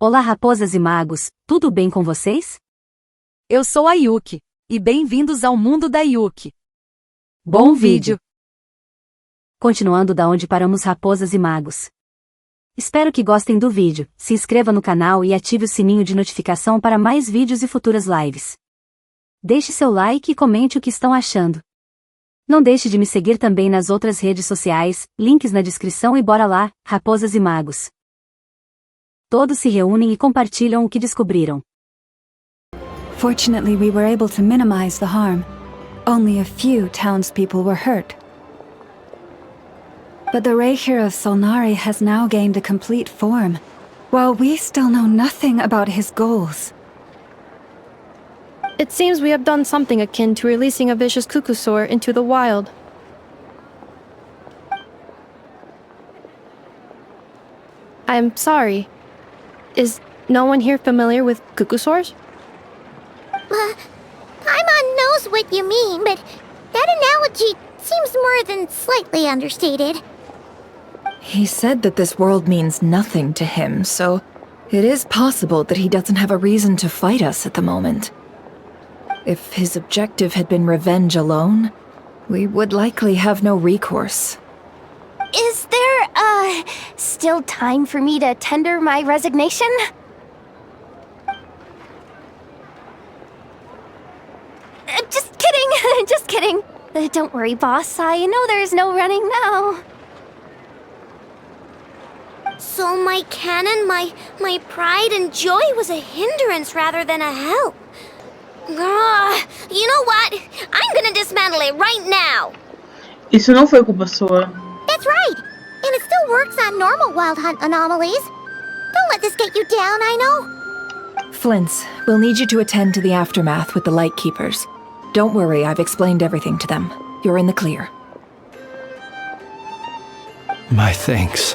Olá raposas e magos, tudo bem com vocês? Eu sou a Yuki, e bem-vindos ao mundo da Yuki. Bom vídeo! Continuando da onde paramos raposas e magos. Espero que gostem do vídeo, se inscreva no canal e ative o sininho de notificação para mais vídeos e futuras lives. Deixe seu like e comente o que estão achando. Não deixe de me seguir também nas outras redes sociais, links na descrição e bora lá, raposas e magos. Todos se reúnem e compartilham o que descobriram. Fortunately, we were able to minimize the harm. Only a few townspeople were hurt. But the Reikir of Solnari has now gained a complete form, while we still know nothing about his goals. It seems we have done something akin to releasing a vicious Kukusaur into the wild. I'm sorry. Is no one here familiar with Kukusaurs? Paimon knows what you mean, but that analogy seems more than slightly understated. He said that this world means nothing to him, so it is possible that he doesn't have a reason to fight us at the moment. If his objective had been revenge alone, we would likely have no recourse. Is there, still time for me to tender my resignation? Just kidding, just kidding. Don't worry, boss, I know there's no running now. So my canon, my pride and joy was a hindrance rather than a help. You know what? I'm gonna dismantle it right now. Isso não foi culpa sua. That's right. And it still works on normal wild hunt anomalies. Don't let this get you down, I know. Flints, we'll need you to attend to the aftermath with the Lightkeepers. Don't worry, I've explained everything to them. You're in the clear. My thanks.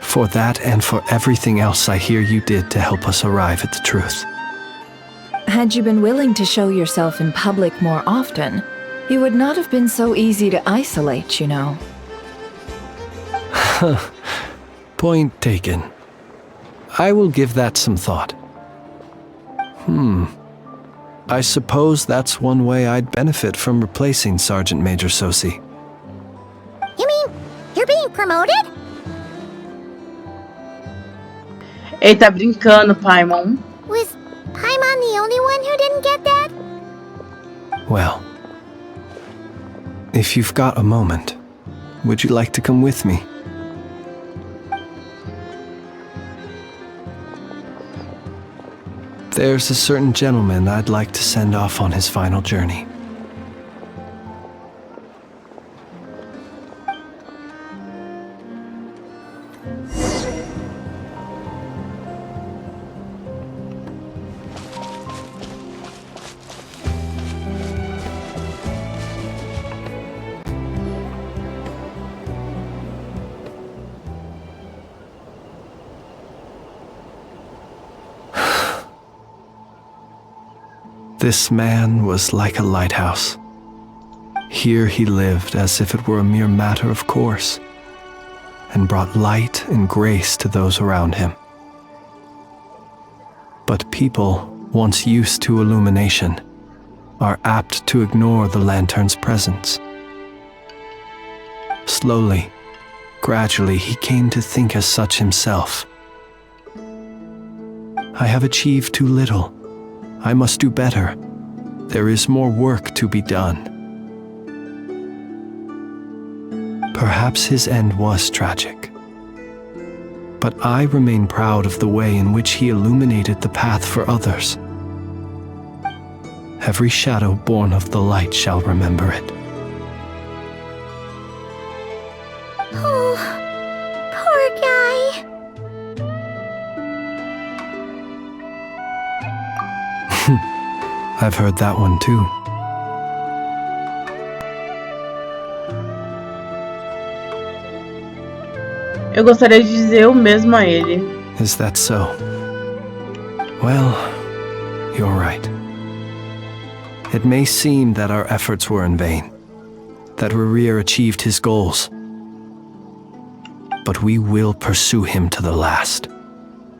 For that and for everything else I hear you did to help us arrive at the truth. Had you been willing to show yourself in public more often, you would not have been so easy to isolate, you know. Point taken. I will give that some thought. I suppose that's one way I'd benefit from replacing Sergeant Major Sosi. You mean you're being promoted? Ele tá brincando, Paimon. Was Paimon the only one who didn't get that? Well, if you've got a moment, would you like to come with me? There's a certain gentleman I'd like to send off on his final journey. This man was like a lighthouse. Here he lived as if it were a mere matter of course, and brought light and grace to those around him. But people, once used to illumination, are apt to ignore the lantern's presence. Slowly, gradually, he came to think as such himself. I have achieved too little. I must do better. There is more work to be done. Perhaps his end was tragic. But I remain proud of the way in which he illuminated the path for others. Every shadow born of the light shall remember it. Oh, poor guy. I've heard that one too. Eu gostaria de dizer o mesmo a ele. Is that so? Well, you're right. It may seem that our efforts were in vain, that Rerir achieved his goals. But we will pursue him to the last.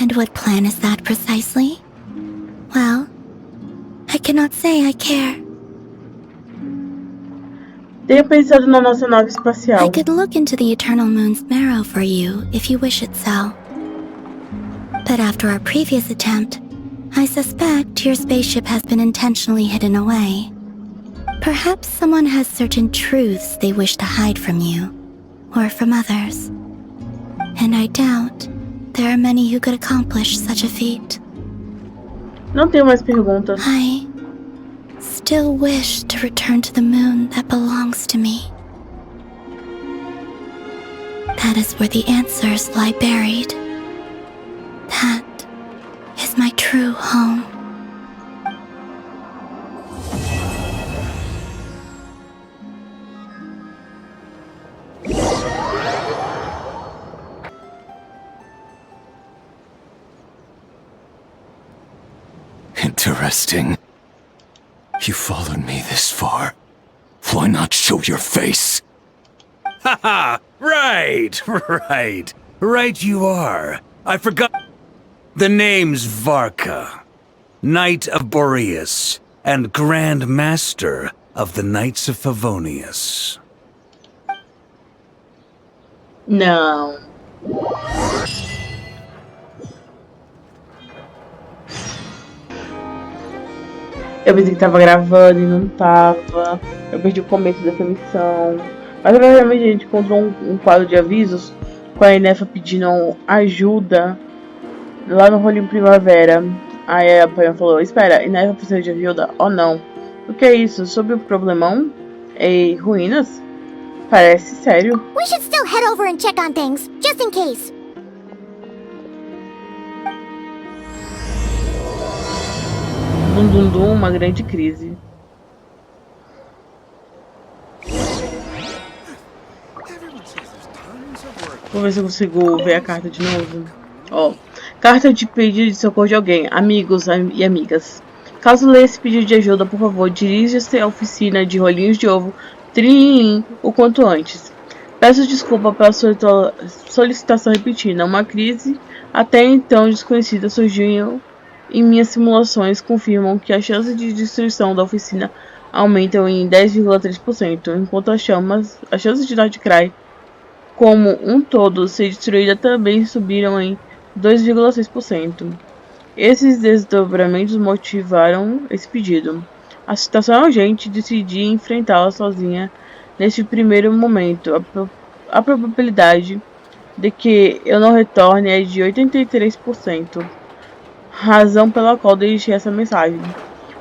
And what plan is that precisely? Well, I cannot say I care. Tenho pensado na nossa nave espacial. I could look into the Eternal Moon's marrow for you if you wish it so. But after our previous attempt, I suspect your spaceship has been intentionally hidden away. Perhaps someone has certain truths they wish to hide from you, or from others. And I doubt there are many who could accomplish such a feat. Não tenho mais perguntas. I still wish to return to the moon that belongs to me. That is where the answers lie buried. That is my true home. Interesting. You followed me this far. Why not show your face? Haha! Right! Right you are. I forgot. The name's Varka, Knight of Boreas, and Grand Master of the Knights of Favonius. Não. Eu pensei que tava gravando e não tava. Eu perdi o começo dessa missão. Mas provavelmente a gente encontrou um quadro de avisos com a Inefa pedindo ajuda lá no rolinho primavera. Aí a Paimon falou: espera, Inefa precisa de ajuda? Oh não. O que é isso? Sobre o problemão? E ruínas? Parece sério. We should still head over and check on things, just in case. Dum dum dum, uma grande crise. Vou ver se eu consigo ver a carta de novo. Ó, carta de pedido de socorro de alguém, amigos e amigas. Caso leia esse pedido de ajuda, por favor, dirija-se à oficina de rolinhos de ovo Trin o quanto antes. Peço desculpa pela solicitação repetida. Uma crise até então desconhecida surgiu e minhas simulações confirmam que as chances de destruição da oficina aumentam em 10,3%, enquanto as chances de Nordcry como um todo ser destruída também subiram em 2,6%. Esses desdobramentos motivaram esse pedido. A situação é urgente e decidi enfrentá-la sozinha neste primeiro momento. A probabilidade de que eu não retorne é de 83%. Razão pela qual deixei essa mensagem.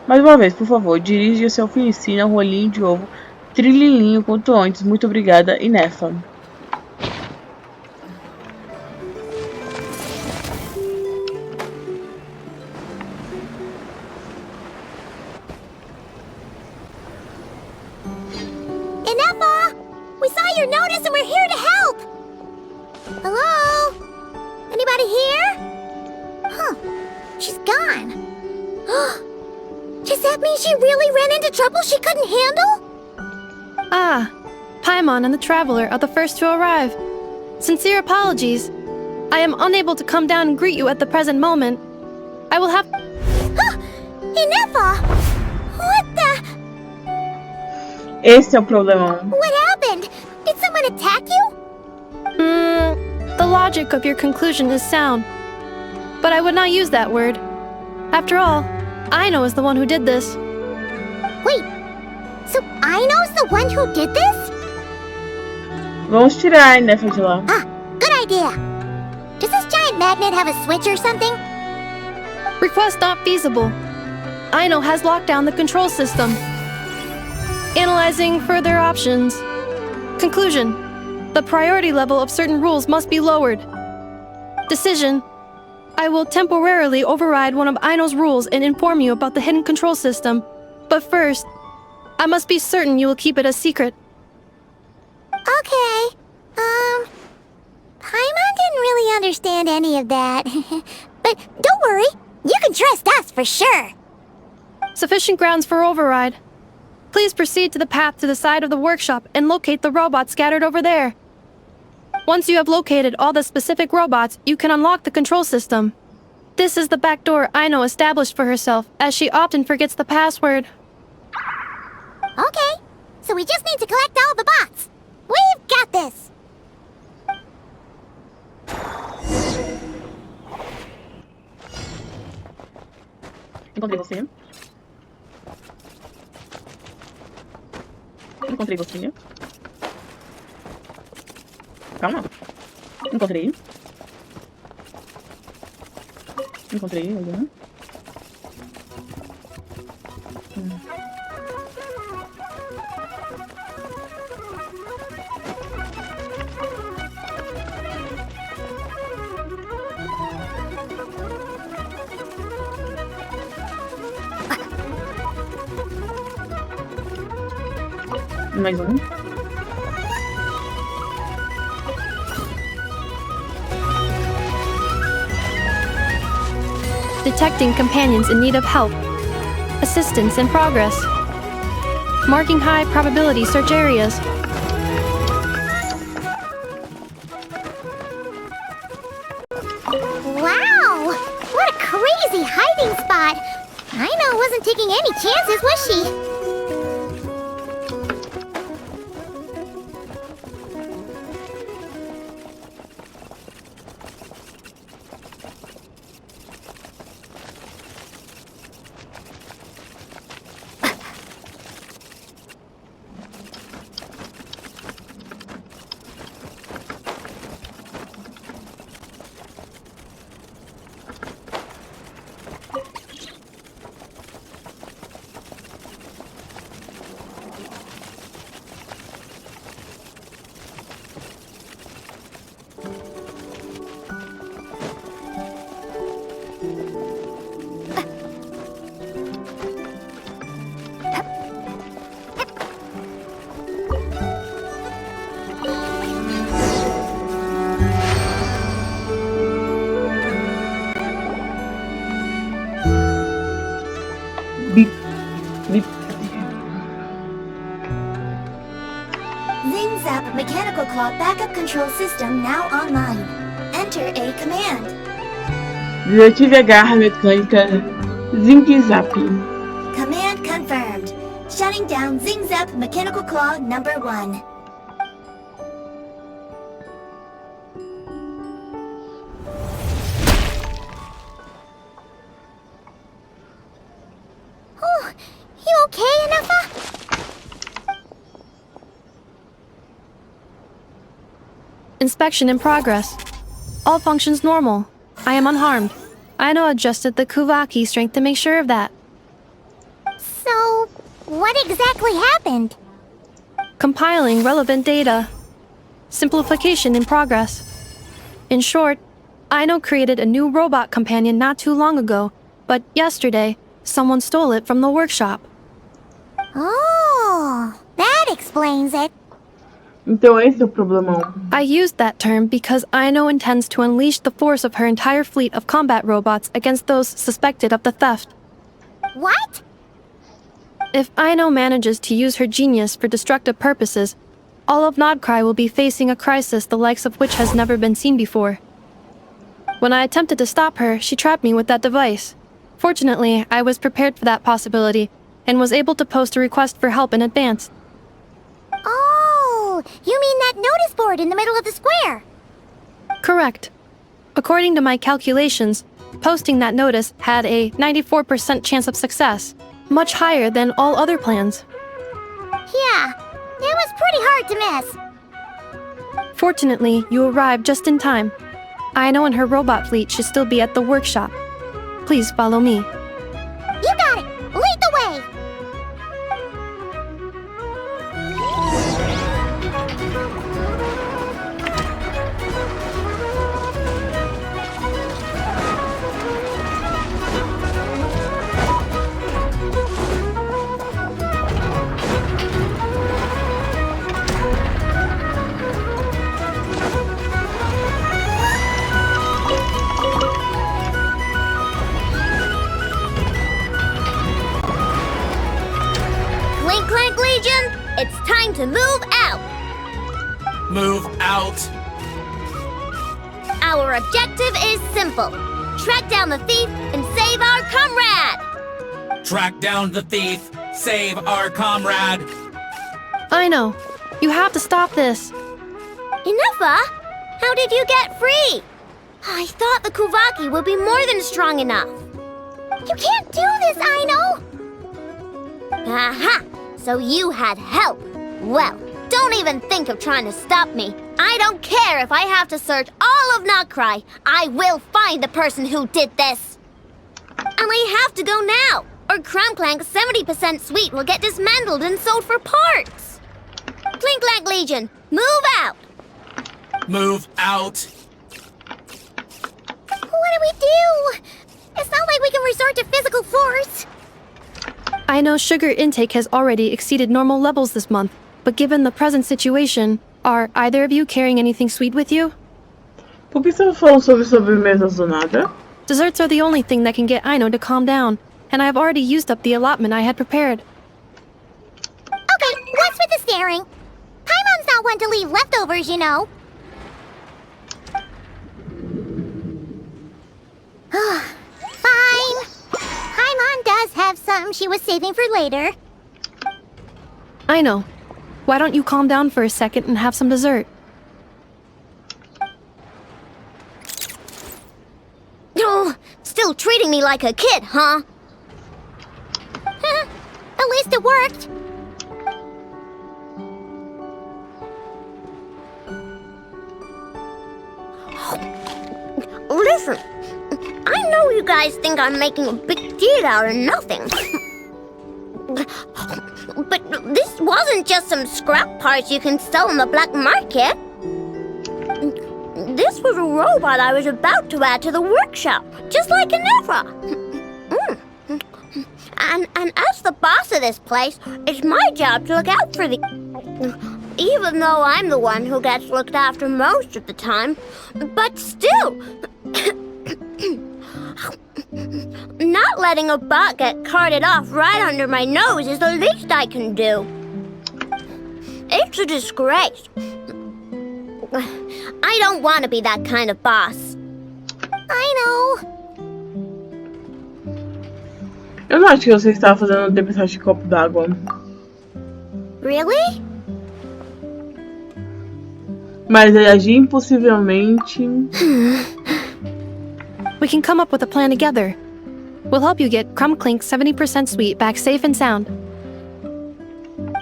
Mais uma vez, por favor, dirija-se à oficina rolinho de ovo Trilhinho quanto antes. Muito obrigada, Inefa. Inefa! We saw your notice and we're here to help! Hello? Anybody here? Huh. She's gone. Does that mean she really ran into trouble she couldn't handle? Ah, Paimon and the Traveler are the first to arrive. Sincere apologies. I am unable to come down and greet you at the present moment. I will have... Inefa! What the... Esse é o problemão. What happened? Did someone attack you? The logic of your conclusion is sound. But I would not use that word. After all, Aino is the one who did this. Wait, so Aino's the one who did this? Vamos tirar a Inefa de lá. Ah, good idea. Does this giant magnet have a switch or something? Request not feasible. Aino has locked down the control system. Analyzing further options. Conclusion. The priority level of certain rules must be lowered. Decision. I will temporarily override one of Aino's rules and inform you about the hidden control system. But first, I must be certain you will keep it a secret. Okay. Paimon didn't really understand any of that. But don't worry, you can trust us for sure. Sufficient grounds for override. Please proceed to the path to the side of the workshop and locate the robots scattered over there. Once you have located all the specific robots, you can unlock the control system. This is the back door Aino established for herself, as she often forgets the password. Okay, so we just need to collect all the bots. We've got this! Encontrei você. Encontrei você. Calma. Encontrei. Encontrei alguma. Mais um. Detecting companions in need of help. Assistance in progress. Marking high probability search areas. Wow! What a crazy hiding spot! Aino wasn't taking any chances, was she? Zap mechanical claw backup control system now online. Enter a command. Desative a garra mecânica Zing-Zap. Command confirmed. Shutting down Zing-Zap mechanical claw number 1. Oh, you okay, Anafa? Inspection in progress. All functions normal. I am unharmed. Aino adjusted the Kuvaki strength to make sure of that. So, what exactly happened? Compiling relevant data. Simplification in progress. In short, Aino created a new robot companion not too long ago, but yesterday, someone stole it from the workshop. Oh, that explains it. Então esse é o problemão. I used that term because Aino intends to unleash the force of her entire fleet of combat robots against those suspected of the theft. What? If Aino manages to use her genius for destructive purposes, all of Nodcry will be facing a crisis the likes of which has never been seen before. When I attempted to stop her, she trapped me with that device. Fortunately, I was prepared for that possibility, and was able to post a request for help in advance. Oh, you mean that notice board in the middle of the square? Correct. According to my calculations, posting that notice had a 94% chance of success, much higher than all other plans. Yeah, it was pretty hard to miss. Fortunately, you arrived just in time. Aino and her robot fleet should still be at the workshop. Please follow me. You got it! Lead the way! Clink-Clank Legion, it's time to move out! Move out! Our objective is simple. track down the thief and save our comrade! Track down the thief, save our comrade! Aino, you have to stop this. Inuffa, how did you get free? I thought the Kuvaki would be more than strong enough. You can't do this, Aino! Aha! So you had help. Well, don't even think of trying to stop me. I don't care if I have to search all of Nokrai. I will find the person who did this. And I have to go now, or Clink-Clank's 70% suite will get dismantled and sold for parts. Clink-Clank Legion, move out! Move out! What do we do? It's not like we can resort to physical force. I know sugar intake has already exceeded normal levels this month, but given the present situation, are either of you carrying anything sweet with you? Por que estamos falando sobre sobremesas do nada? Desserts are the only thing that can get Aino to calm down, and I have already used up the allotment I had prepared. Okay, what's with the staring? Paimon's not one to leave leftovers, you know. Fine. Paimon does have some she was saving for later. Aino, why don't you calm down for a second and have some dessert? Oh, still treating me like a kid, huh? At least it worked. Listen, I know you guys think I'm making a big deal out of nothing. But this wasn't just some scrap parts you can sell on the black market. This was a robot I was about to add to the workshop, just like Inuffa. And as the boss of this place, it's my job to look out for the... Even though I'm the one who gets looked after most of the time. But still... Not letting a bot get carted off right under my nose is the least I can do. It's a disgrace. I don't want to be that kind of boss. I know. Eu não acho que você estava fazendo tempestade de copo d'água. Really? Mas agir impossivelmente. We can come up with a plan together. We'll help you get Clink-Clank's 70% suite back safe and sound.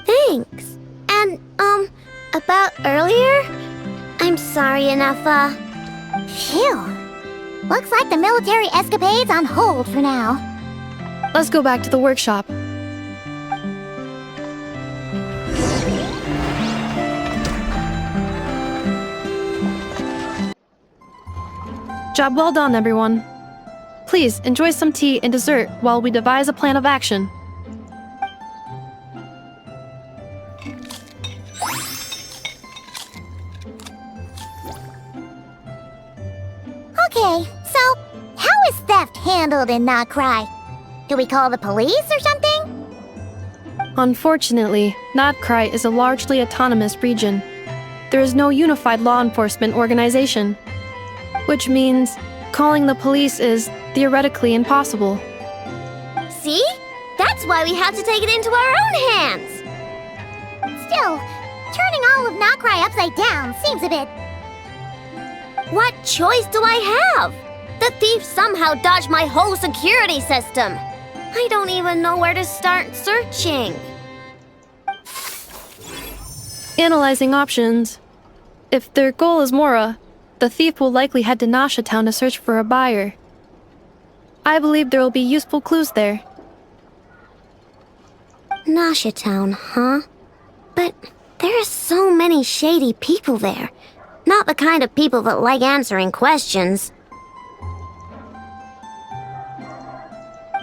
Thanks. And, about earlier? I'm sorry, Inuffa. Phew. Looks like the military escapade's on hold for now. Let's go back to the workshop. Job well done, everyone. Please, enjoy some tea and dessert while we devise a plan of action. Okay, so how is theft handled in Nokrai? Do we call the police or something? Unfortunately, Nokrai is a largely autonomous region. There is no unified law enforcement organization, which means calling the police is theoretically impossible. See? That's why we have to take it into our own hands. Still, turning all of Nokrai upside down seems a bit... What choice do I have? The thief somehow dodged my whole security system. I don't even know where to start searching. Analyzing options. If their goal is Mora, the thief will likely head to Nasha Town to search for a buyer. I believe there will be useful clues there. Nasha Town, huh? But there are so many shady people there. Not the kind of people that like answering questions.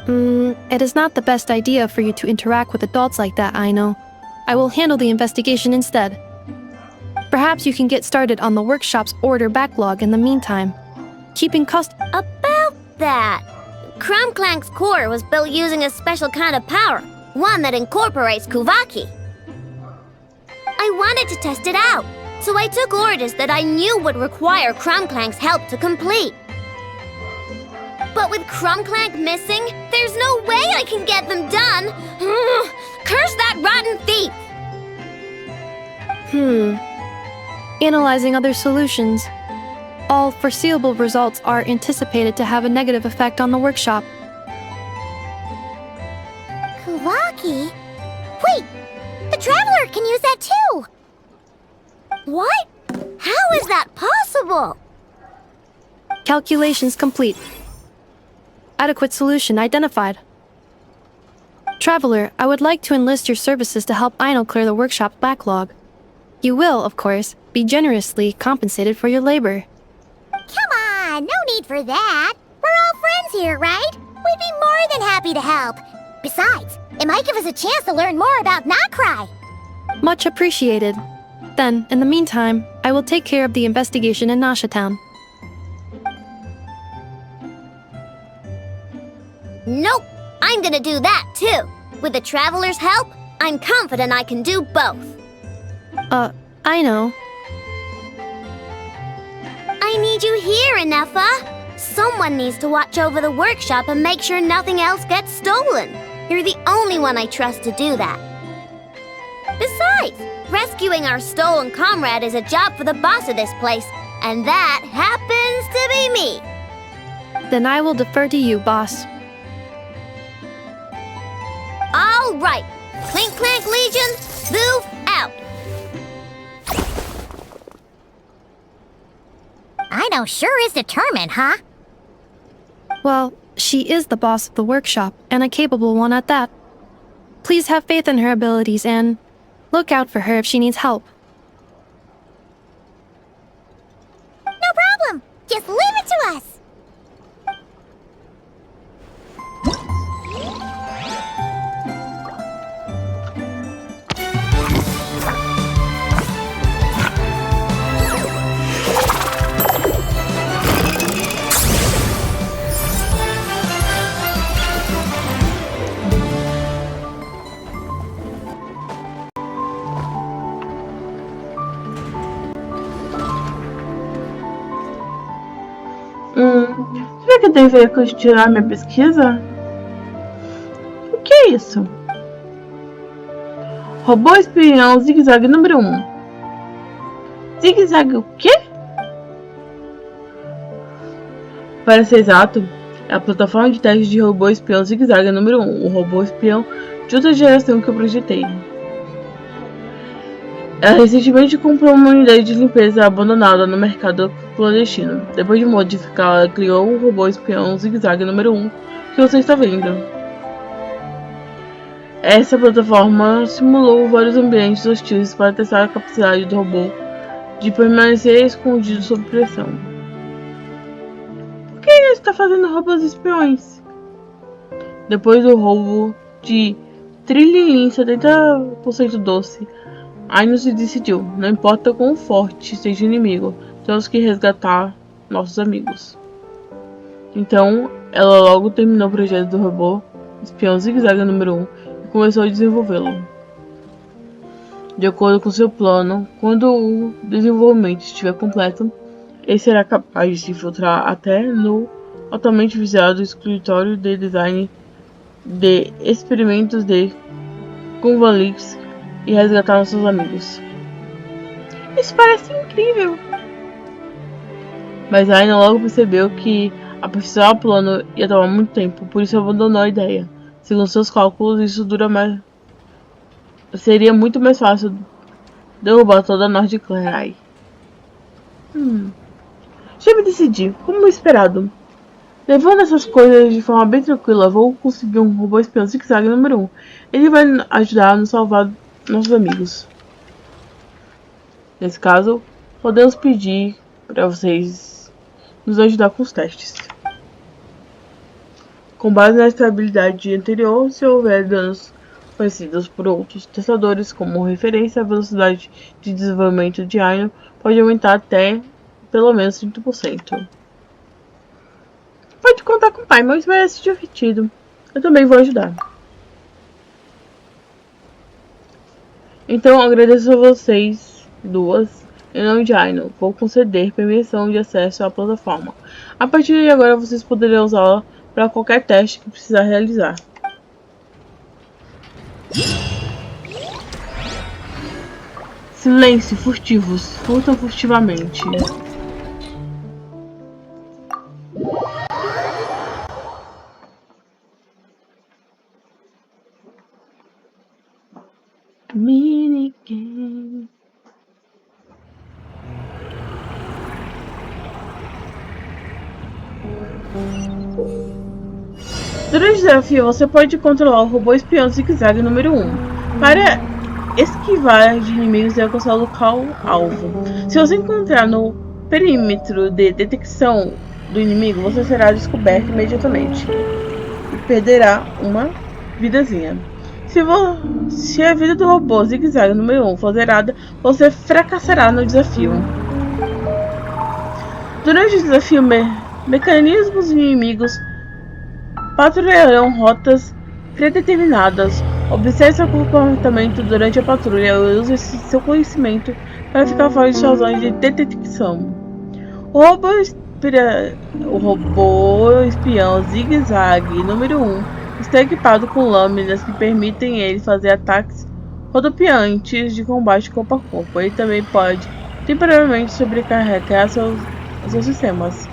It is not the best idea for you to interact with adults like that, I know. I will handle the investigation instead. Perhaps you can get started on the workshop's order backlog in the meantime. Keeping About that! Clink-Clank's core was built using a special kind of power, one that incorporates Kuvaki. I wanted to test it out, so I took orders that I knew would require Clink-Clank's help to complete. But with Clink-Clank missing, there's no way I can get them done. Curse that rotten thief! Analyzing other solutions. All foreseeable results are anticipated to have a negative effect on the workshop. Kuvaki? Wait! The Traveler can use that too! What? How is that possible? Calculations complete. Adequate solution identified. Traveler, I would like to enlist your services to help Aino clear the workshop's backlog. You will, of course, be generously compensated for your labor. Come on, no need for that. We're all friends here, right? We'd be more than happy to help. Besides, it might give us a chance to learn more about Nokrai. Much appreciated. Then, in the meantime, I will take care of the investigation in Nasha Town. Nope, I'm gonna do that too. With the Traveler's help, I'm confident I can do both. I know. I need you here, Inefa. Someone needs to watch over the workshop and make sure nothing else gets stolen. You're the only one I trust to do that. Besides, rescuing our stolen comrade is a job for the boss of this place, and that happens to be me. Then I will defer to you, boss. All right, Clink-Clank Legion, move out. Aino sure is determined, huh? Well, she is the boss of the workshop, and a capable one at that. Please have faith in her abilities and look out for her if she needs help. No problem. Just leave it to us. Será que eu deveria continuar minha pesquisa? O que é isso? Robô espião zigue-zague número 1. Zigue-zague o quê? Para ser exato, é a plataforma de teste de robô espião zigue-zague número 1, o robô espião de outra geração que eu projetei. Ela recentemente comprou uma unidade de limpeza abandonada no mercado clandestino. Depois de modificar, ela criou o robô espião zigue-zague número 1 que você está vendo. Essa plataforma simulou vários ambientes hostis para testar a capacidade do robô de permanecer escondido sob pressão. Por que ele está fazendo robôs espiões? Depois do roubo de Trilhin 70% doce, Aino se decidiu, não importa quão forte seja o inimigo, temos que resgatar nossos amigos. Então, ela logo terminou o projeto do robô espião zigue-zague número 1 e começou a desenvolvê-lo. De acordo com seu plano, quando o desenvolvimento estiver completo, ele será capaz de se infiltrar até no altamente visado escritório de design de experimentos de Confronto e resgatar nossos amigos. Isso parece incrível! Mas Aino logo percebeu que aperfeiçoar o plano ia tomar muito tempo, por isso abandonou a ideia. Segundo seus cálculos, isso dura mais. Seria muito mais fácil derrubar toda a Norte de Clerai. Já me decidi, como esperado. Levando essas coisas de forma bem tranquila, vou conseguir um robô espião zigue-zague número 1. Ele vai ajudar a nos salvar nossos amigos. Nesse caso, podemos pedir para vocês nos ajudar com os testes. Com base na estabilidade anterior, se houver danos conhecidos por outros testadores como referência, a velocidade de desenvolvimento de Aino pode aumentar até pelo menos 30%. Pode contar com o Paimon, mas vai ser divertido. Eu também vou ajudar. Então agradeço a vocês duas Em nome de Aino, vou conceder permissão de acesso à plataforma. A partir de agora, vocês poderão usá-la para qualquer teste que precisar realizar. Silêncio, furtivos. Furtam furtivamente. Minigame. Durante o desafio, você pode controlar o robô espião zigue-zague número 1 para esquivar de inimigos e alcançar o local alvo. Se você encontrar no perímetro de detecção do inimigo, você será descoberto imediatamente e perderá uma vidazinha. Se a vida do robô zigue-zague número 1 for zerada, você fracassará no desafio. Durante o desafio, mecanismos inimigos patrulharão rotas predeterminadas. Observe seu comportamento durante a patrulha e use seu conhecimento para ficar fora de suas zonas de detecção. O robô espião zigue-zague número 1 está equipado com lâminas que permitem ele fazer ataques rodopiantes de combate corpo a corpo. Ele também pode temporariamente sobrecarregar seus sistemas,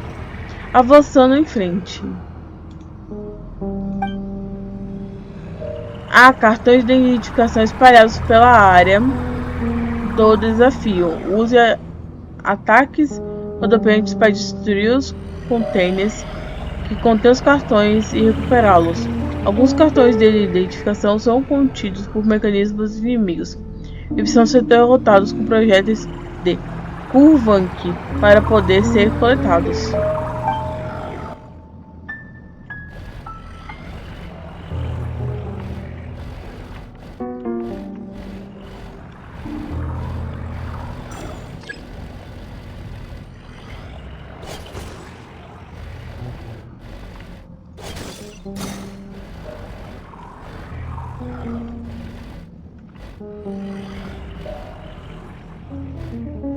avançando em frente. Há cartões de identificação espalhados pela área do desafio. Use ataques rodopiantes para destruir os containers que contêm os cartões e recuperá-los. Alguns cartões de identificação são contidos por mecanismos inimigos e precisam ser derrotados com projéteis de Clink-Clank para poder ser coletados.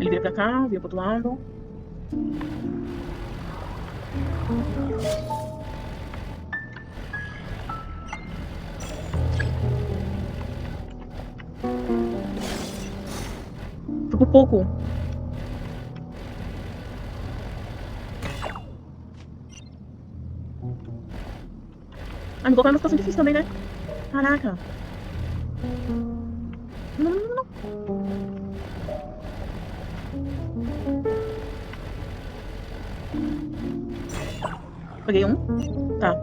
Ele veio pra cá, veio pro outro lado. Foi por pouco. Ah, me colocar numa situação difícil também, né? Caraca. Não. Peguei um. Tá.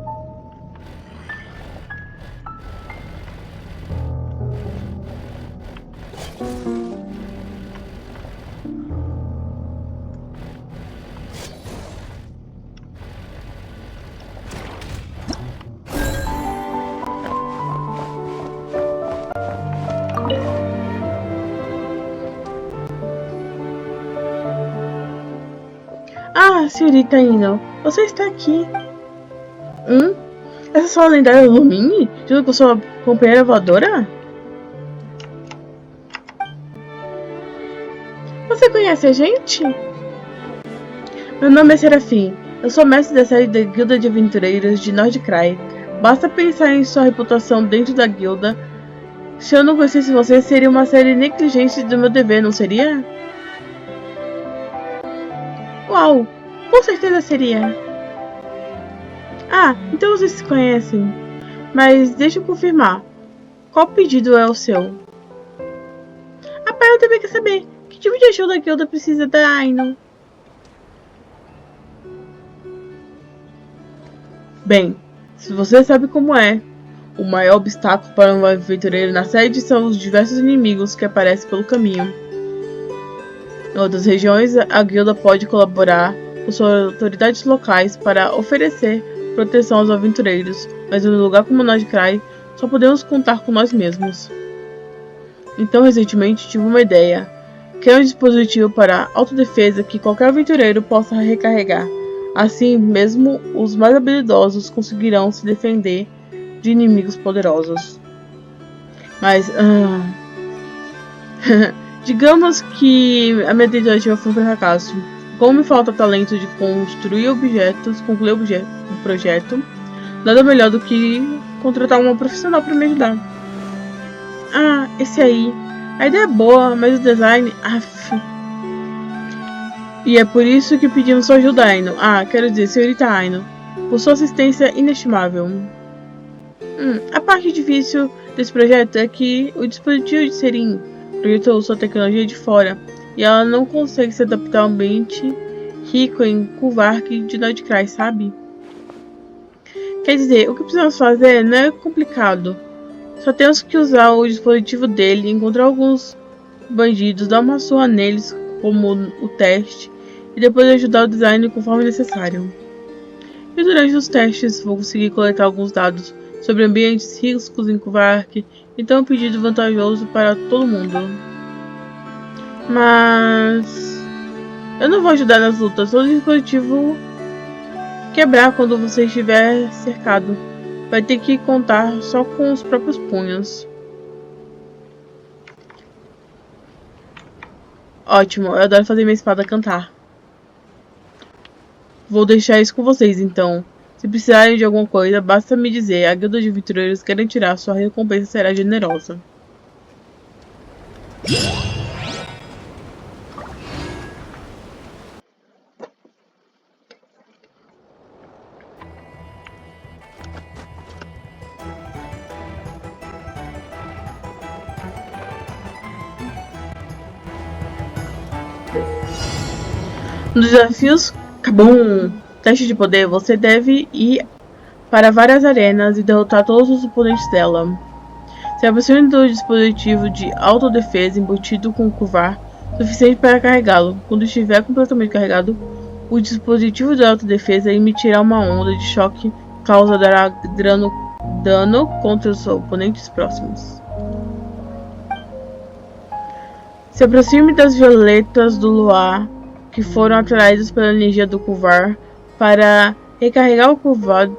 Ah, senhorita Ino, você está aqui. Essa sua lendária Lumine? Junto com sua companheira voadora? Você conhece a gente? Meu nome é Serafim. Eu sou mestre da série da Guilda de Aventureiros de Nordcry. Basta pensar em sua reputação dentro da guilda. Se eu não conhecesse você, seria uma série negligente do meu dever, não seria? Uau! Com certeza seria. Ah, então vocês se conhecem. Mas deixa eu confirmar. Qual pedido é o seu? A Pai, eu também quer saber. Que tipo de ajuda a guilda precisa da Aino? Bem, se você sabe como é, o maior obstáculo para um aventureiro na série são os diversos inimigos que aparecem pelo caminho. Em outras regiões, a guilda pode colaborar com suas autoridades locais para oferecer proteção aos aventureiros, mas no lugar como Nordcry, só podemos contar com nós mesmos. Então, recentemente, tive uma ideia. Criar um dispositivo para autodefesa que qualquer aventureiro possa recarregar. Assim, mesmo os mais habilidosos conseguirão se defender de inimigos poderosos. Mas, Digamos que a minha tentativa foi um fracasso. Como me falta talento de construir objetos, concluir o projeto, nada melhor do que contratar uma profissional para me ajudar. Ah, esse aí. A ideia é boa, mas o design... Aff. E é por isso que pedimos sua ajuda, Aino. Ah, quero dizer, senhorita Aino. Por sua assistência inestimável. A parte difícil desse projeto é que o dispositivo de Serin projetou sua tecnologia de fora e ela não consegue se adaptar ao ambiente rico em Kuvark de Nordcry, sabe? Quer dizer, o que precisamos fazer não é complicado. Só temos que usar o dispositivo dele, encontrar alguns bandidos, dar uma surra neles como o teste e depois ajudar o design conforme necessário. E durante os testes vou conseguir coletar alguns dados sobre ambientes ricos em Kuvark, então é um pedido vantajoso para todo mundo. Mas eu não vou ajudar nas lutas, só o dispositivo quebrar quando você estiver cercado. Vai ter que contar só com os próprios punhos. Ótimo, eu adoro fazer minha espada cantar. Vou deixar isso com vocês então. Se precisarem de alguma coisa, basta me dizer. A guilda de aventureiros garantirá sua recompensa será generosa. Nos desafios Kabum! Teste de poder, você deve ir para várias arenas e derrotar todos os oponentes dela. Se aproxime do dispositivo de autodefesa embutido com Kuvar suficiente para carregá-lo. Quando estiver completamente carregado, o dispositivo de autodefesa emitirá uma onda de choque que causará dano contra os oponentes próximos. Se aproxime das violetas do luar que foram atraídas pela energia do Kuvar para recarregar o Kuvar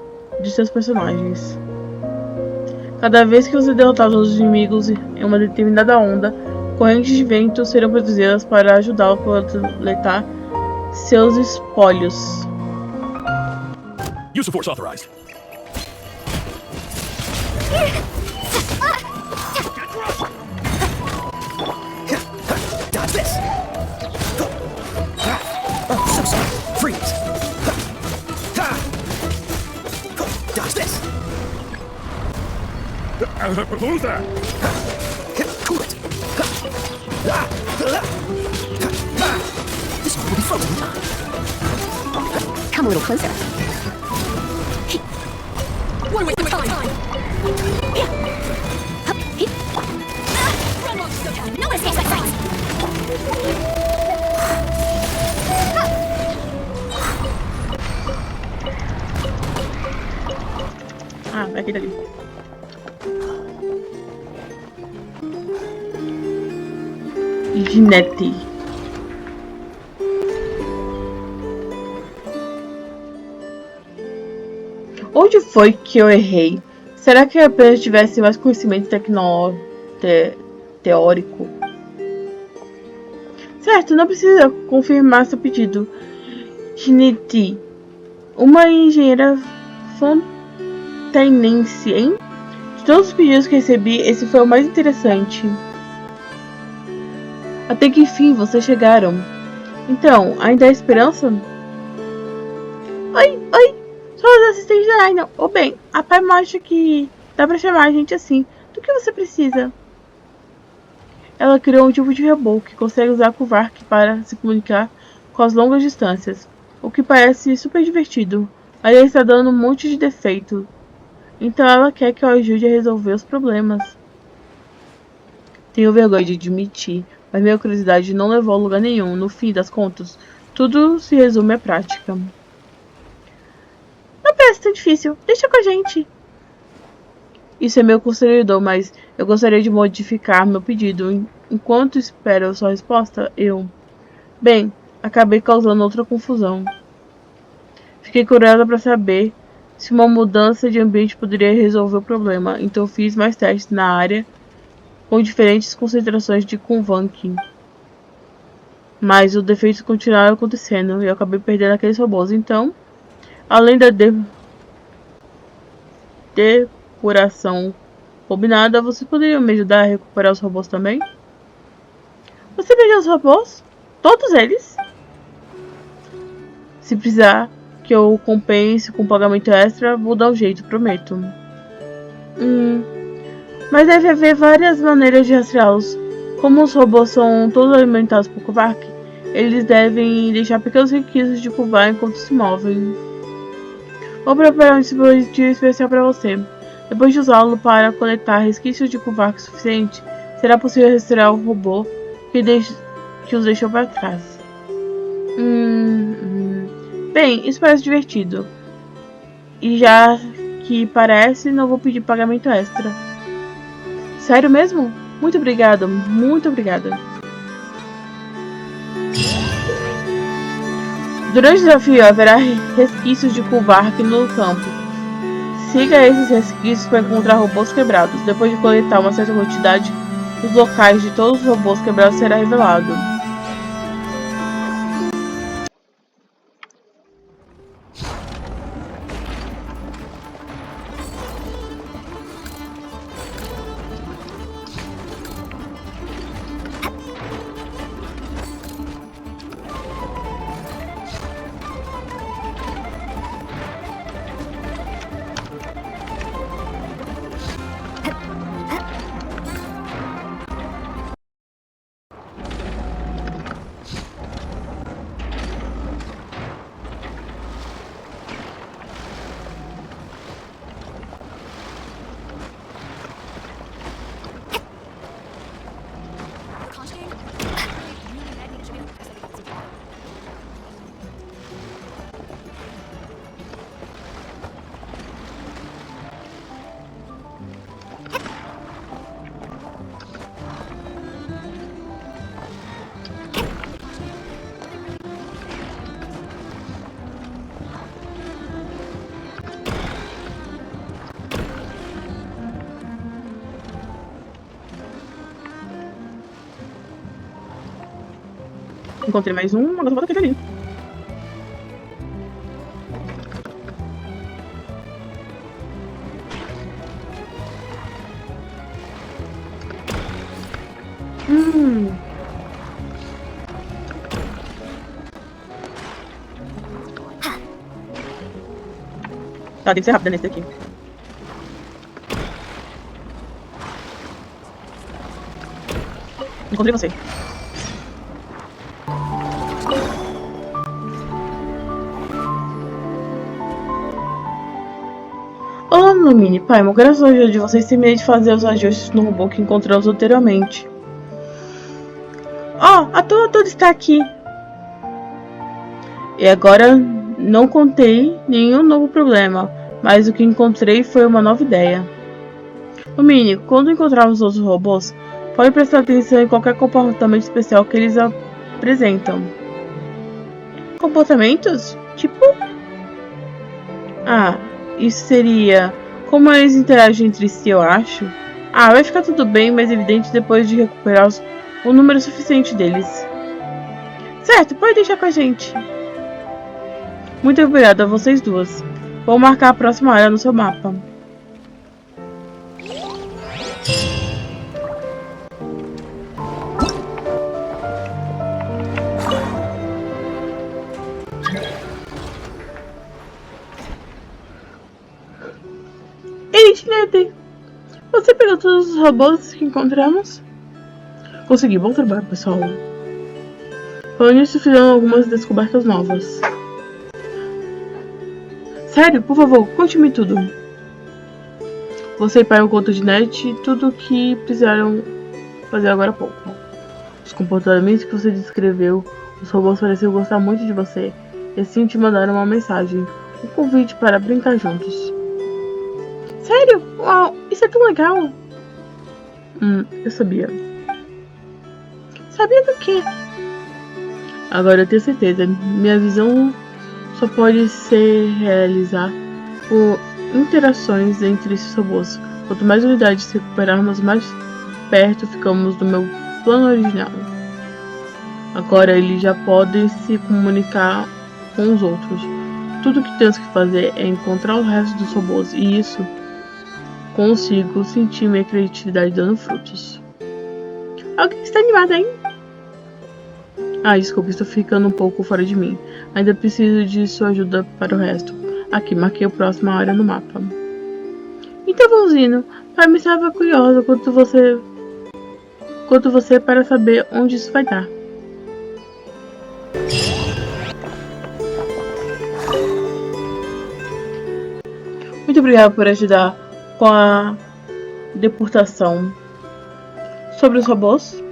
de seus personagens. Cada vez que você derrotar os inimigos em uma determinada onda, correntes de vento serão produzidas para ajudá-lo a coletar seus espólios. Use of force authorized. Dodge this. Oh, so sorry. Freeze. Dodge this. Who's that? Cool it. This one will be frozen. Come a little closer. One with time. No one escapes my sight. Ah, vai aquele ali. Ginete. Onde foi que eu errei? Será que eu apenas tivesse mais conhecimento teórico? Certo, não precisa confirmar seu pedido. Ginete, uma engenheira fontainense, hein? De todos os pedidos que recebi, esse foi o mais interessante. Até que enfim vocês chegaram. Então, ainda há esperança? Oi, sou as assistentes da Aino. Ou bem, a Paimon acha que dá pra chamar a gente assim. Do que você precisa? Ela criou um tipo de robô que consegue usar Kuvark para se comunicar com as longas distâncias. O que parece super divertido. Mas ele está dando um monte de defeito. Então ela quer que eu ajude a resolver os problemas. Tenho vergonha de admitir, mas minha curiosidade não levou a lugar nenhum. No fim das contas, tudo se resume à prática. Não parece tão difícil. Deixa com a gente. Isso é meio constrangedor, mas eu gostaria de modificar meu pedido. Enquanto espero sua resposta, Bem, acabei causando outra confusão. Fiquei curiosa para saber se uma mudança de ambiente poderia resolver o problema. Então fiz mais testes na área com diferentes concentrações de Clink-Clank. Mas os defeitos continuaram acontecendo e eu acabei perdendo aqueles robôs. Então, além da depuração combinada, vocês poderiam me ajudar a recuperar os robôs também? Você perdeu os robôs? Todos eles? Se precisar que eu compense com pagamento extra, vou dar um jeito, prometo. Mas deve haver várias maneiras de rastreá-los. Como os robôs são todos alimentados por Kuvak, eles devem deixar pequenos requisitos de Kuvak enquanto se movem. Vou preparar um dispositivo especial para você. Depois de usá-lo para coletar resquícios de Kuvak suficiente, será possível rastrear o robô que os deixou para trás. Bem, isso parece divertido. E já que parece, não vou pedir pagamento extra. Sério mesmo? Muito obrigada, muito obrigada. Durante o desafio haverá resquícios de Kuvak no campo. Siga esses resquícios para encontrar robôs quebrados. Depois de coletar uma certa quantidade, os locais de todos os robôs quebrados será revelado. Encontrei mais um, agora volta aquele ali. Tá, tem que ser rápida nesse daqui. Encontrei você. Olá, Lumine, Paimon, graças à ajuda de vocês, terminei de fazer os ajustes no robô que encontramos anteriormente. A toda está aqui. E agora não contei nenhum novo problema, mas o que encontrei foi uma nova ideia. Lumine, quando encontrarmos os outros robôs, pode prestar atenção em qualquer comportamento especial que eles apresentam. Comportamentos? Tipo? Isso seria como eles interagem entre si, eu acho. Vai ficar tudo bem, mas evidente depois de recuperar o número suficiente deles. Certo, pode deixar com a gente. Muito obrigada a vocês duas. Vou marcar a próxima área no seu mapa. Você pegou todos os robôs que encontramos? Consegui, bom trabalho, pessoal. Falando nisso, fizeram algumas descobertas novas. Sério, por favor, conte-me tudo. Você e Paimon contam de net tudo o que precisaram fazer agora há pouco. Os comportamentos que você descreveu, os robôs pareciam gostar muito de você. E assim te mandaram uma mensagem, um convite para brincar juntos. Sério? Uau, isso é tão legal! Eu sabia. Sabia do quê? Agora eu tenho certeza. Minha visão só pode ser realizar por interações entre esses robôs. Quanto mais unidades recuperarmos, mais perto ficamos do meu plano original. Agora eles já podem se comunicar com os outros. Tudo que temos que fazer é encontrar o resto dos robôs, e isso consigo sentir minha criatividade dando frutos. Alguém está animado, hein? Ah, desculpa, estou ficando um pouco fora de mim. Ainda preciso de sua ajuda para o resto. Aqui, marquei a próxima área no mapa. Então vamos indo. Pai, me estava curiosa quanto você para saber onde isso vai dar. Muito obrigado por ajudar com a deportação. Sobre os robôs.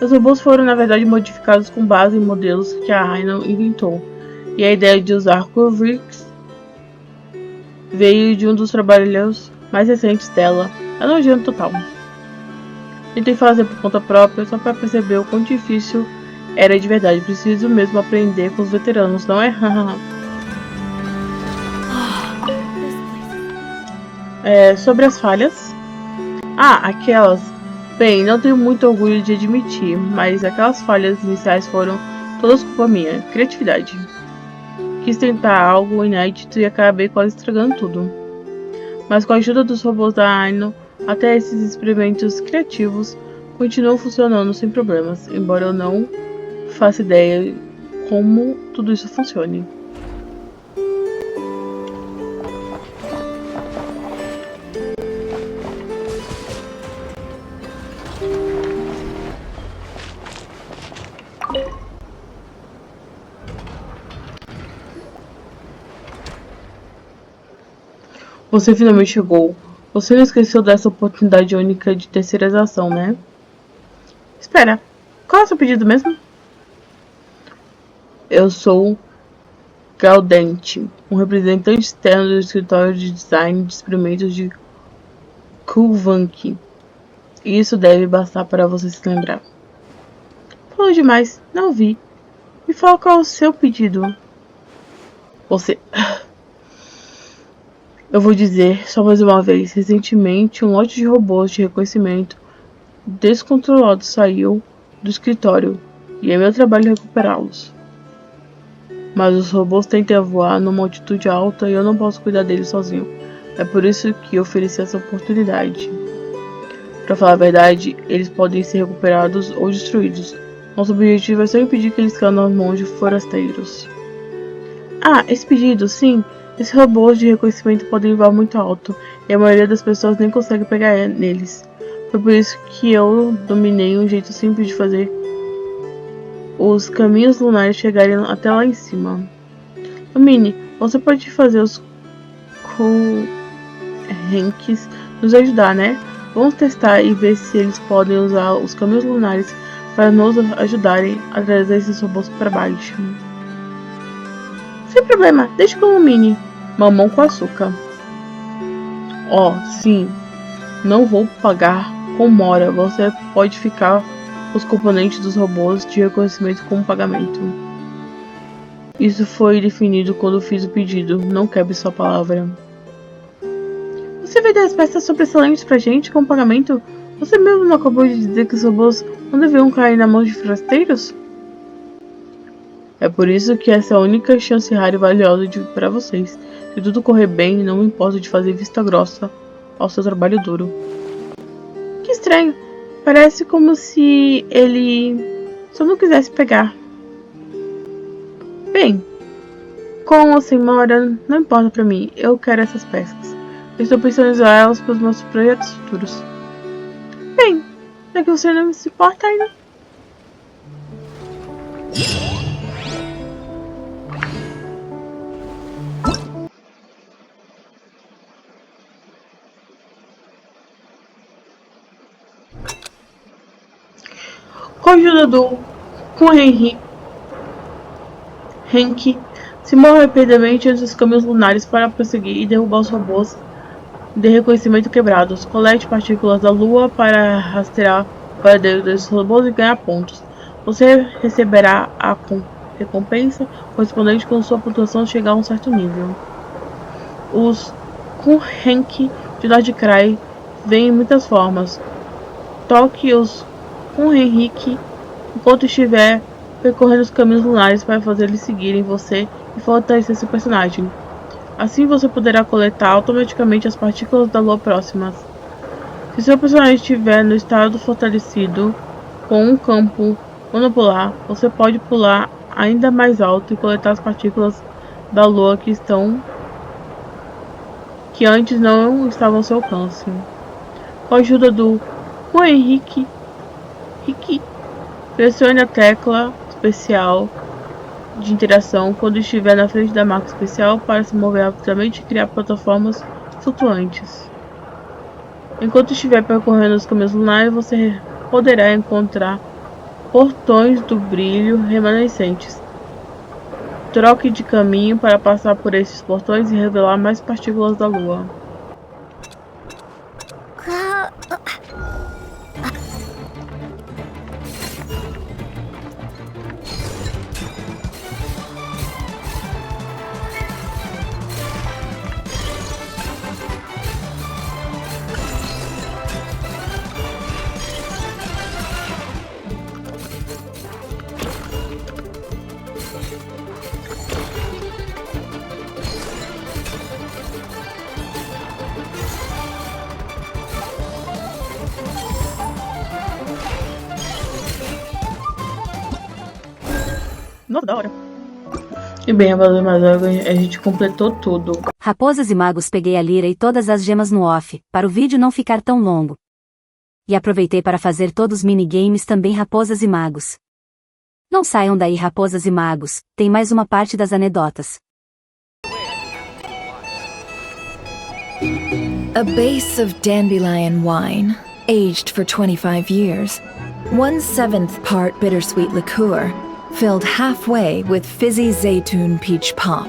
Os robôs foram, na verdade, modificados com base em modelos que a Aino inventou. E a ideia de usar curves veio de um dos trabalhos mais recentes dela. É nojento total. Tentei fazer por conta própria só para perceber o quão difícil era de verdade. Preciso mesmo aprender com os veteranos, não é? Sobre as falhas. Aquelas. Bem, não tenho muito orgulho de admitir, mas aquelas falhas iniciais foram todas culpa minha. Criatividade. Quis tentar algo inédito e acabei quase estragando tudo. Mas com a ajuda dos robôs da Aino, até esses experimentos criativos continuam funcionando sem problemas, embora eu não faça ideia como tudo isso funcione. Você finalmente chegou. Você não esqueceu dessa oportunidade única de terceirização, né? Espera, qual é o seu pedido mesmo? Eu sou Gaudente, um representante externo do escritório de design de experimentos de Clink-Clank. E isso deve bastar para você se lembrar. Falou demais, não vi. Me fala qual é o seu pedido. Eu vou dizer só mais uma vez. Recentemente, um lote de robôs de reconhecimento descontrolado saiu do escritório e é meu trabalho recuperá-los. Mas os robôs tentam voar numa altitude alta e eu não posso cuidar deles sozinho. É por isso que eu ofereci essa oportunidade. Para falar a verdade, eles podem ser recuperados ou destruídos. Nosso objetivo é só impedir que eles caiam nas mãos de forasteiros. Esse pedido, sim. Esses robôs de reconhecimento podem voar muito alto, e a maioria das pessoas nem consegue pegar neles. Foi por isso que eu dominei um jeito simples de fazer os caminhos lunares chegarem até lá em cima. Lumine, você pode fazer os Clink-Clanks nos ajudar, né? Vamos testar e ver se eles podem usar os caminhos lunares para nos ajudarem a trazer esses robôs para baixo. Sem problema, deixa com o Lumine. Mamão com açúcar. Sim. Não vou pagar com mora. Você pode ficar os componentes dos robôs de reconhecimento como pagamento. Isso foi definido quando fiz o pedido. Não quebre sua palavra. Você vai dar as peças sobressalentes pra gente como pagamento? Você mesmo não acabou de dizer que os robôs não deveriam cair na mão de forasteiros? É por isso que essa é a única chance rara e valiosa para vocês. Se tudo correr bem, não me importo de fazer vista grossa ao seu trabalho duro. Que estranho. Parece como se ele só não quisesse pegar. Bem, com ou sem mora, não importa pra mim. Eu quero essas peças. Eu estou pensando em usar elas para os meus projetos futuros. Bem, é que você não se importa ainda. Com a ajuda do Henk, se move rapidamente entre os caminhos lunares para prosseguir e derrubar os robôs de reconhecimento quebrados. Colete partículas da lua para rastrear para dentro desses robôs e ganhar pontos. Você receberá a recompensa correspondente quando sua pontuação chegar a um certo nível. Os Henk de Nordcry vêm em muitas formas. Toque os com Henrique enquanto estiver percorrendo os caminhos lunares para fazer eles seguirem você e fortalecer seu personagem. Assim você poderá coletar automaticamente as partículas da lua próximas. Se seu personagem estiver no estado fortalecido com um campo monopolar, você pode pular ainda mais alto e coletar as partículas da lua que antes não estavam ao seu alcance. Com a ajuda do Henrique, pressione a tecla especial de interação quando estiver na frente da marca especial para se mover rapidamente e criar plataformas flutuantes. Enquanto estiver percorrendo os caminhos lunares, você poderá encontrar portões do brilho remanescentes. Troque de caminho para passar por esses portões e revelar mais partículas da lua. Nossa, da hora. E bem, a gente completou tudo. Raposas e magos, peguei a lira e todas as gemas no off, para o vídeo não ficar tão longo. E aproveitei para fazer todos os minigames também, raposas e magos. Não saiam daí, raposas e magos, tem mais uma parte das anedotas. A base of dandelion wine, aged for 25 years, 1/7 part bittersweet liqueur, filled halfway with fizzy zaytun peach pop.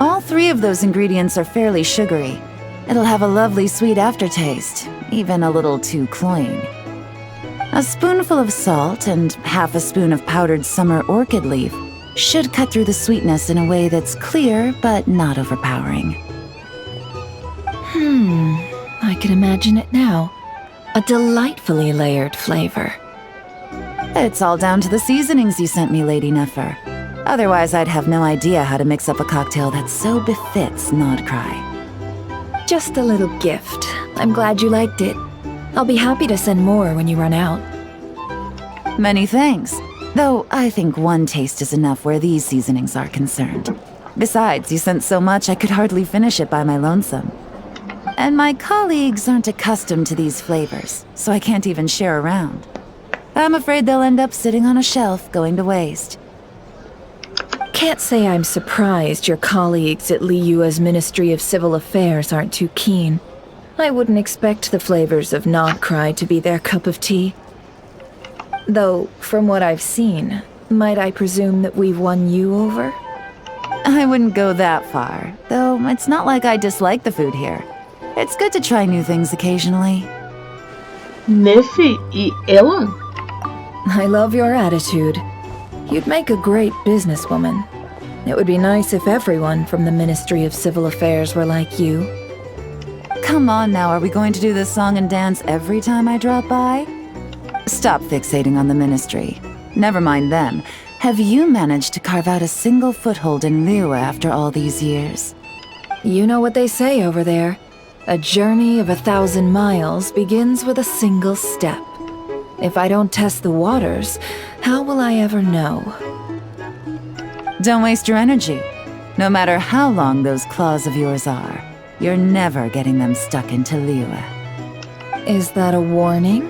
All 3 of those ingredients are fairly sugary. It'll have a lovely sweet aftertaste, even a little too cloying. A spoonful of salt and half a spoon of powdered summer orchid leaf should cut through the sweetness in a way that's clear but not overpowering. I can imagine it now. A delightfully layered flavor. It's all down to the seasonings you sent me, Lady Nefer. Otherwise, I'd have no idea how to mix up a cocktail that so befits Nodcry. Just a little gift. I'm glad you liked it. I'll be happy to send more when you run out. Many thanks. Though I think one taste is enough where these seasonings are concerned. Besides, you sent so much I could hardly finish it by my lonesome. And my colleagues aren't accustomed to these flavors, so I can't even share around. I'm afraid they'll end up sitting on a shelf, going to waste. Can't say I'm surprised your colleagues at Liyua's Ministry of Civil Affairs aren't too keen. I wouldn't expect the flavors of Nodcry to be their cup of tea. Though, from what I've seen, might I presume that we've won you over? I wouldn't go that far, though it's not like I dislike the food here. It's good to try new things occasionally. Nefi e Elon? I love your attitude. You'd make a great businesswoman. It would be nice if everyone from the Ministry of Civil Affairs were like you. Come on now, are we going to do this song and dance every time I drop by? Stop fixating on the Ministry. Never mind them. Have you managed to carve out a single foothold in Liyue after all these years? You know what they say over there. A journey of 1,000 miles begins with a single step. If I don't test the waters, how will I ever know? Don't waste your energy. No matter how long those claws of yours are, you're never getting them stuck into Liyue. Is that a warning?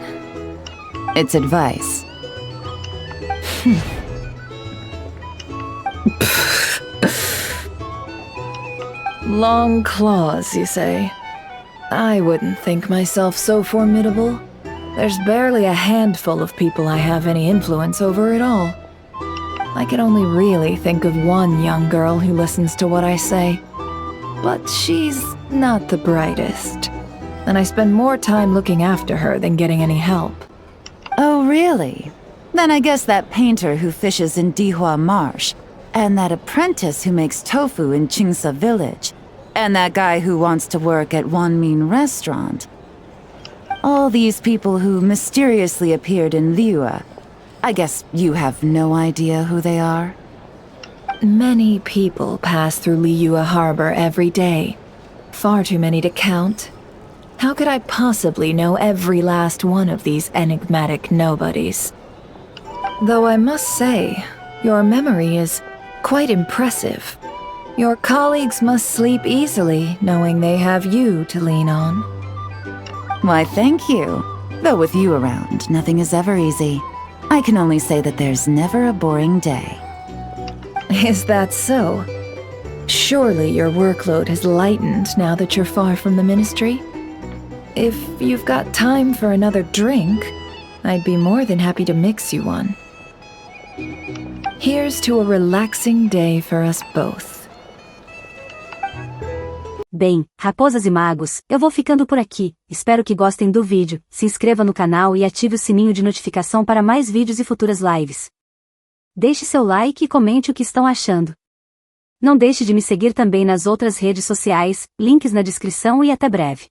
It's advice. Long claws, you say? I wouldn't think myself so formidable. There's barely a handful of people I have any influence over at all. I can only really think of one young girl who listens to what I say. But she's not the brightest. And I spend more time looking after her than getting any help. Oh, really? Then I guess that painter who fishes in Dihua Marsh, and that apprentice who makes tofu in Qingsa Village, and that guy who wants to work at Wanmin Restaurant. All these people who mysteriously appeared in Liyue, I guess you have no idea who they are? Many people pass through Liyue Harbor every day. Far too many to count. How could I possibly know every last one of these enigmatic nobodies? Though I must say, your memory is quite impressive. Your colleagues must sleep easily, knowing they have you to lean on. Why, thank you. Though with you around, nothing is ever easy. I can only say that there's never a boring day. Is that so? Surely your workload has lightened now that you're far from the Ministry? If you've got time for another drink, I'd be more than happy to mix you one. Here's to a relaxing day for us both. Bem, raposas e magos, eu vou ficando por aqui. Espero que gostem do vídeo, se inscreva no canal e ative o sininho de notificação para mais vídeos e futuras lives. Deixe seu like e comente o que estão achando. Não deixe de me seguir também nas outras redes sociais, links na descrição e até breve.